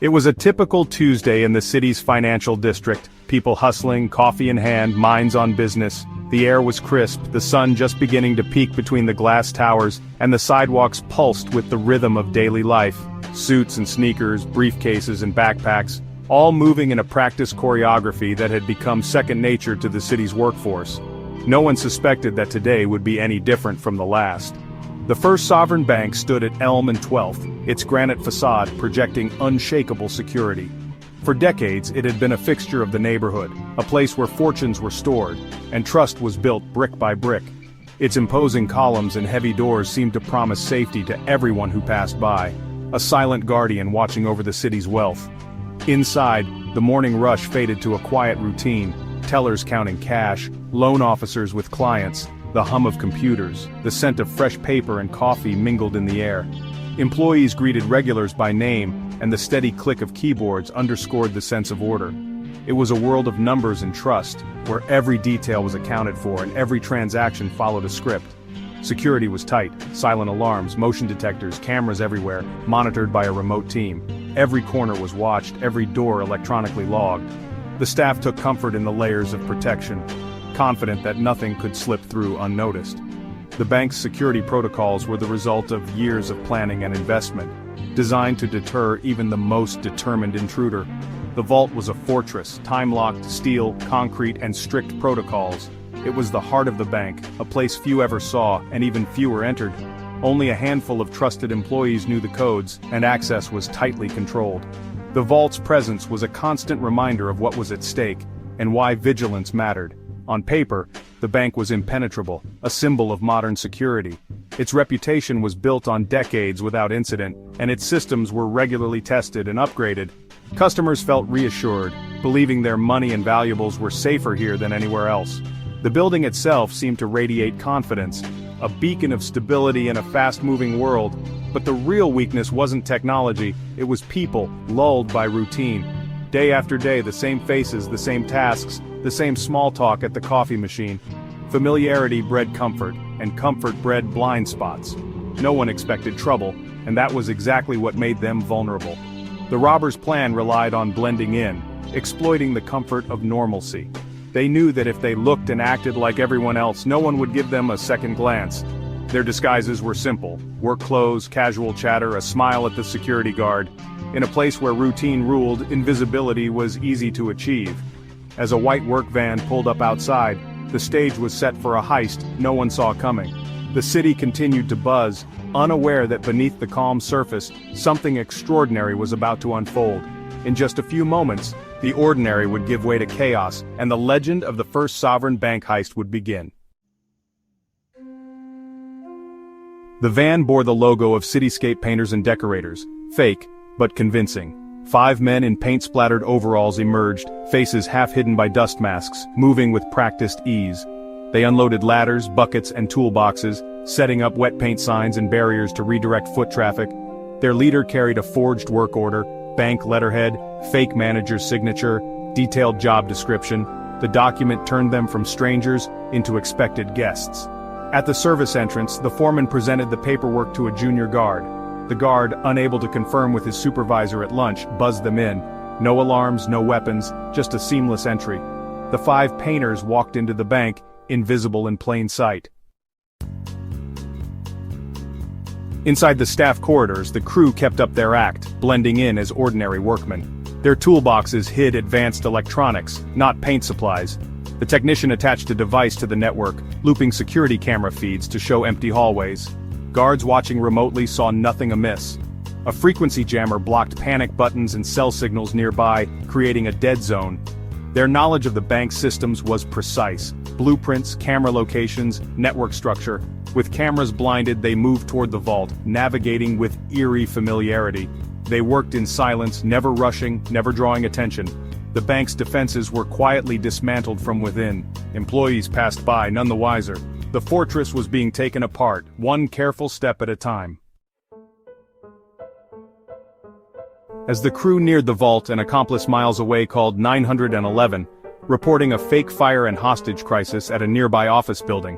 It was a typical Tuesday in the city's financial district, people hustling, coffee in hand, minds on business. The air was crisp, the sun just beginning to peek between the glass towers, and the sidewalks pulsed with the rhythm of daily life. Suits and sneakers, briefcases and backpacks, all moving in a practiced choreography that had become second nature to the city's workforce. No one suspected that today would be any different from the last. The First Sovereign Bank stood at Elm and 12th, its granite facade projecting unshakable security. For decades it had been a fixture of the neighborhood, a place where fortunes were stored, and trust was built brick by brick. Its imposing columns and heavy doors seemed to promise safety to everyone who passed by, a silent guardian watching over the city's wealth. Inside, the morning rush faded to a quiet routine, tellers counting cash, loan officers with clients, the hum of computers, the scent of fresh paper and coffee mingled in the air. Employees greeted regulars by name, and the steady click of keyboards underscored the sense of order. It was a world of numbers and trust, where every detail was accounted for and every transaction followed a script. Security was tight, silent alarms, motion detectors, cameras everywhere, monitored by a remote team. Every corner was watched, every door electronically logged. The staff took comfort in the layers of protection, confident that nothing could slip through unnoticed. The bank's security protocols were the result of years of planning and investment, designed to deter even the most determined intruder. The vault was a fortress, time-locked, steel, concrete, and strict protocols. It was the heart of the bank, a place few ever saw, and even fewer entered. Only a handful of trusted employees knew the codes, and access was tightly controlled. The vault's presence was a constant reminder of what was at stake, and why vigilance mattered. On paper, the bank was impenetrable, a symbol of modern security. Its reputation was built on decades without incident, and its systems were regularly tested and upgraded. Customers felt reassured, believing their money and valuables were safer here than anywhere else. The building itself seemed to radiate confidence, a beacon of stability in a fast-moving world. But the real weakness wasn't technology, it was people, lulled by routine. Day after day, the same faces, the same tasks, the same small talk at the coffee machine. Familiarity bred comfort, and comfort bred blind spots. No one expected trouble, and that was exactly what made them vulnerable. The robbers' plan relied on blending in, exploiting the comfort of normalcy. They knew that if they looked and acted like everyone else, no one would give them a second glance. Their disguises were simple: work clothes, casual chatter, a smile at the security guard. In a place where routine ruled, invisibility was easy to achieve. As a white work van pulled up outside, the stage was set for a heist no one saw coming. The city continued to buzz, unaware that beneath the calm surface, something extraordinary was about to unfold. In just a few moments, the ordinary would give way to chaos, and the legend of the First Sovereign Bank heist would begin. The van bore the logo of Cityscape Painters and Decorators, fake, but convincing. 5 men in paint-splattered overalls emerged, faces half hidden by dust masks, moving with practiced ease. They unloaded ladders, buckets, and toolboxes, setting up wet paint signs and barriers to redirect foot traffic. Their leader carried a forged work order, bank letterhead, fake manager's signature, detailed job description. The document turned them from strangers into expected guests. At the service entrance, the foreman presented the paperwork to a junior guard. The guard, unable to confirm with his supervisor at lunch, buzzed them in. No alarms, no weapons, just a seamless entry. The 5 painters walked into the bank, invisible in plain sight. Inside the staff corridors, the crew kept up their act, blending in as ordinary workmen. Their toolboxes hid advanced electronics, not paint supplies. The technician attached a device to the network, looping security camera feeds to show empty hallways. Guards watching remotely saw nothing amiss. A frequency jammer blocked panic buttons and cell signals nearby, creating a dead zone. Their knowledge of the bank's systems was precise. Blueprints, camera locations, network structure. With cameras blinded, they moved toward the vault, navigating with eerie familiarity. They worked in silence, never rushing, never drawing attention. The bank's defenses were quietly dismantled from within. Employees passed by, none the wiser. The fortress was being taken apart, one careful step at a time. As the crew neared the vault, an accomplice miles away called 911, reporting a fake fire and hostage crisis at a nearby office building.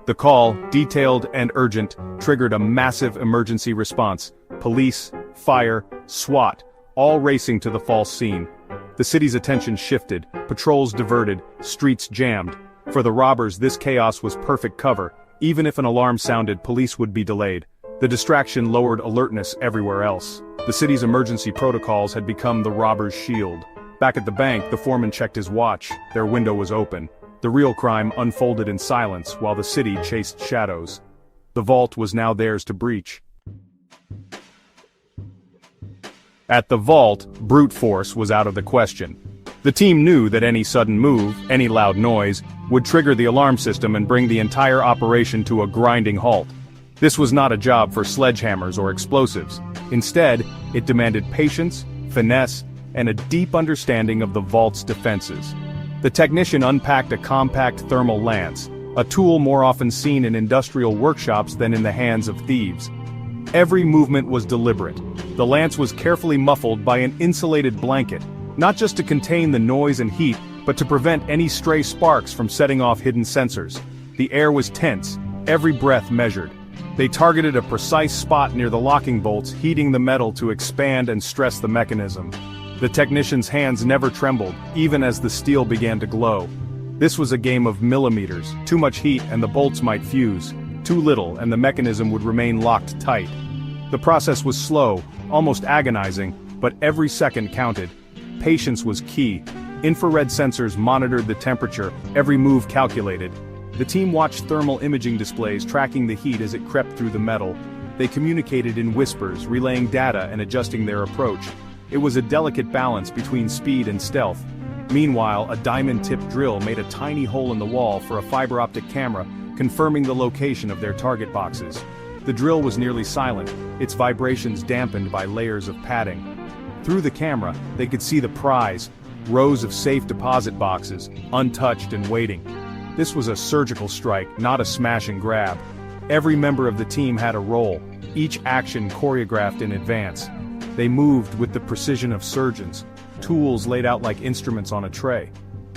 The call, detailed and urgent, triggered a massive emergency response. Police, fire, SWAT, all racing to the false scene. The city's attention shifted, patrols diverted, streets jammed. For the robbers, this chaos was perfect cover. Even if an alarm sounded, police would be delayed. The distraction lowered alertness everywhere else. The city's emergency protocols had become the robbers' shield. Back at the bank, the foreman checked his watch. Their window was open. The real crime unfolded in silence while the city chased shadows. The vault was now theirs to breach. At the vault, brute force was out of the question. The team knew that any sudden move, any loud noise, would trigger the alarm system and bring the entire operation to a grinding halt. This was not a job for sledgehammers or explosives. Instead, it demanded patience, finesse, and a deep understanding of the vault's defenses. The technician unpacked a compact thermal lance, a tool more often seen in industrial workshops than in the hands of thieves. Every movement was deliberate. The lance was carefully muffled by an insulated blanket, not just to contain the noise and heat, but to prevent any stray sparks from setting off hidden sensors. The air was tense, every breath measured. They targeted a precise spot near the locking bolts, heating the metal to expand and stress the mechanism. The technician's hands never trembled, even as the steel began to glow. This was a game of millimeters. Too much heat and the bolts might fuse. Too little and the mechanism would remain locked tight. The process was slow, almost agonizing, but every second counted. Patience was key. Infrared sensors monitored the temperature, every move calculated. The team watched thermal imaging displays tracking the heat as it crept through the metal. They communicated in whispers, relaying data and adjusting their approach. It was a delicate balance between speed and stealth. Meanwhile, a diamond-tipped drill made a tiny hole in the wall for a fiber-optic camera, confirming the location of their target boxes. The drill was nearly silent, its vibrations dampened by layers of padding. Through the camera, they could see the prize, rows of safe deposit boxes, untouched and waiting. This was a surgical strike, not a smash and grab. Every member of the team had a role, each action choreographed in advance. They moved with the precision of surgeons, tools laid out like instruments on a tray.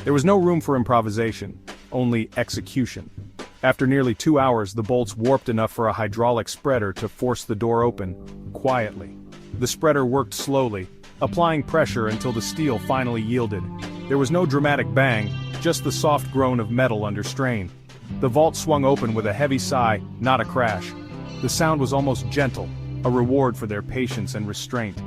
There was no room for improvisation, only execution. After nearly 2 hours, the bolts warped enough for a hydraulic spreader to force the door open, quietly. The spreader worked slowly, applying pressure until the steel finally yielded. There was no dramatic bang, just the soft groan of metal under strain. The vault swung open with a heavy sigh, not a crash. The sound was almost gentle, a reward for their patience and restraint.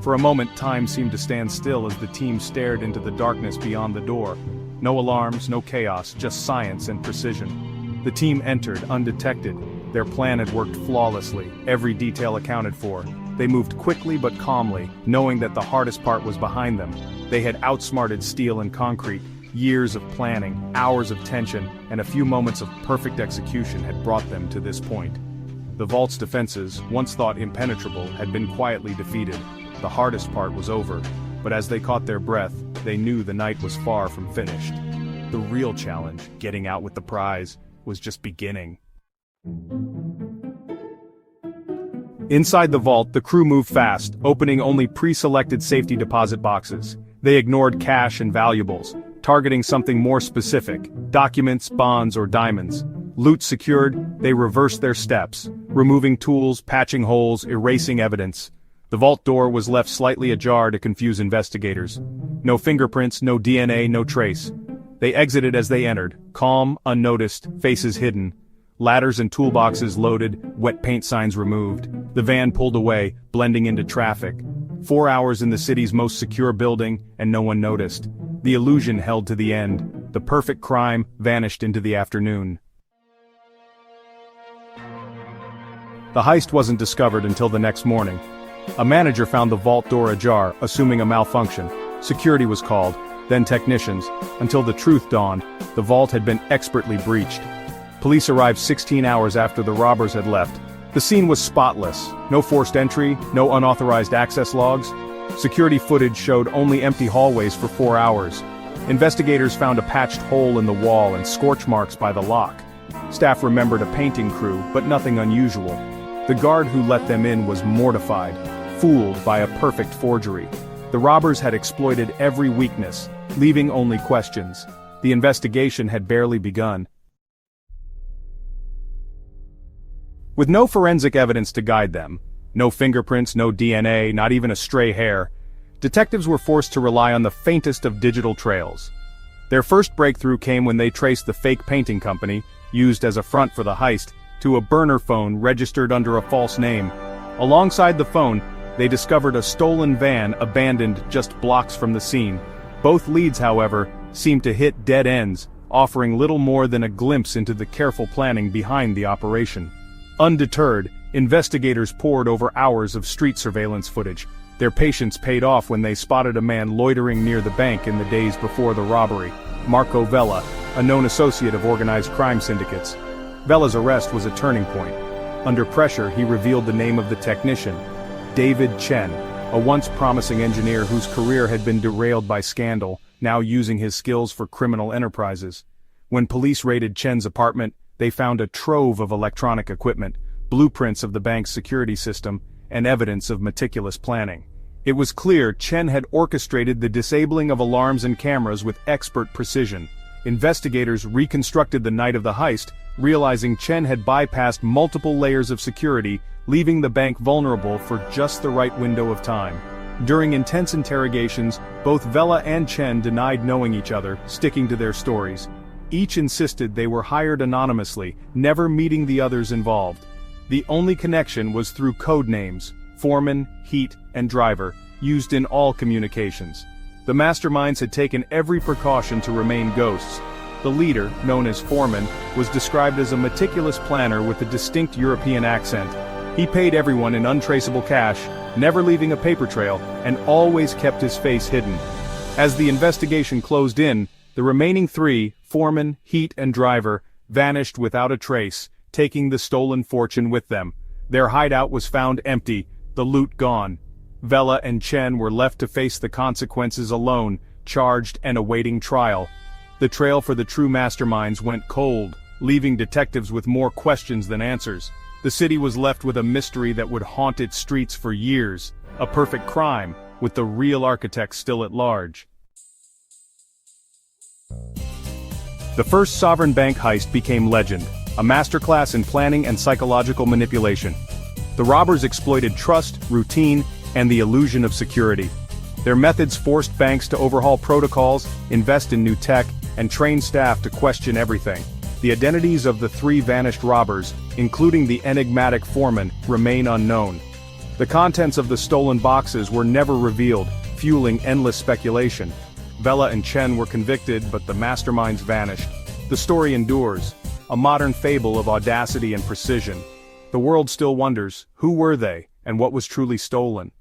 For a moment, time seemed to stand still as the team stared into the darkness beyond the door. No alarms, no chaos, just science and precision. The team entered, undetected. Their plan had worked flawlessly, every detail accounted for. They moved quickly but calmly, knowing that the hardest part was behind them. They had outsmarted steel and concrete. Years of planning, hours of tension, and a few moments of perfect execution had brought them to this point. The vault's defenses, once thought impenetrable, had been quietly defeated. The hardest part was over, but as they caught their breath, they knew the night was far from finished. The real challenge, getting out with the prize, was just beginning. Inside the vault, the crew moved fast, opening only pre-selected safety deposit boxes. They ignored cash and valuables, targeting something more specific, documents, bonds, or diamonds. Loot secured, they reversed their steps, removing tools, patching holes, erasing evidence. The vault door was left slightly ajar to confuse investigators. No fingerprints, no DNA, no trace. They exited as they entered, calm, unnoticed, faces hidden. Ladders and toolboxes loaded, wet paint signs removed. The van pulled away, blending into traffic. 4 hours in the city's most secure building, and no one noticed. The illusion held to the end. The perfect crime vanished into the afternoon. The heist wasn't discovered until the next morning. A manager found the vault door ajar, assuming a malfunction. Security was called, then technicians. Until the truth dawned, the vault had been expertly breached. Police arrived 16 hours after the robbers had left. The scene was spotless. No forced entry, no unauthorized access logs. Security footage showed only empty hallways for 4 hours. Investigators found a patched hole in the wall and scorch marks by the lock. Staff remembered a painting crew, but nothing unusual. The guard who let them in was mortified, fooled by a perfect forgery. The robbers had exploited every weakness, leaving only questions. The investigation had barely begun. With no forensic evidence to guide them, no fingerprints, no DNA, not even a stray hair, Detectives were forced to rely on the faintest of digital trails. Their first breakthrough came when they traced the fake painting company, used as a front for the heist, to a burner phone registered under a false name. Alongside the phone, they discovered a stolen van abandoned just blocks from the scene. Both leads, however, seemed to hit dead ends, offering little more than a glimpse into the careful planning behind the operation. Undeterred, investigators pored over hours of street surveillance footage. Their patience paid off when they spotted a man loitering near the bank in the days before the robbery, Marco Vella, a known associate of organized crime syndicates. Vella's arrest was a turning point. Under pressure, he revealed the name of the technician, David Chen, a once promising engineer whose career had been derailed by scandal, now using his skills for criminal enterprises. When police raided Chen's apartment, they found a trove of electronic equipment, blueprints of the bank's security system, and evidence of meticulous planning. It was clear Chen had orchestrated the disabling of alarms and cameras with expert precision. Investigators reconstructed the night of the heist, realizing Chen had bypassed multiple layers of security, leaving the bank vulnerable for just the right window of time. During intense interrogations, both Vella and Chen denied knowing each other, sticking to their stories. Each insisted they were hired anonymously, never meeting the others involved. The only connection was through code names, Foreman, Heat, and Driver, used in all communications. The masterminds had taken every precaution to remain ghosts. The leader, known as Foreman, was described as a meticulous planner with a distinct European accent. He paid everyone in untraceable cash, never leaving a paper trail, and always kept his face hidden. As the investigation closed in, the remaining three, Foreman, Heat, and Driver, vanished without a trace, taking the stolen fortune with them. Their hideout was found empty, the loot gone. Vella and Chen were left to face the consequences alone, charged and awaiting trial. The trail for the true masterminds went cold, leaving detectives with more questions than answers. The city was left with a mystery that would haunt its streets for years, a perfect crime, with the real architect still at large. The first sovereign bank heist became legend, a masterclass in planning and psychological manipulation. The robbers exploited trust, routine, and the illusion of security. Their methods forced banks to overhaul protocols, invest in new tech, and train staff to question everything. The identities of the three vanished robbers, including the enigmatic Foreman, remain unknown. The contents of the stolen boxes were never revealed, fueling endless speculation. Vella and Chen were convicted, but the masterminds vanished. The story endures, a modern fable of audacity and precision. The world still wonders, who were they, and what was truly stolen?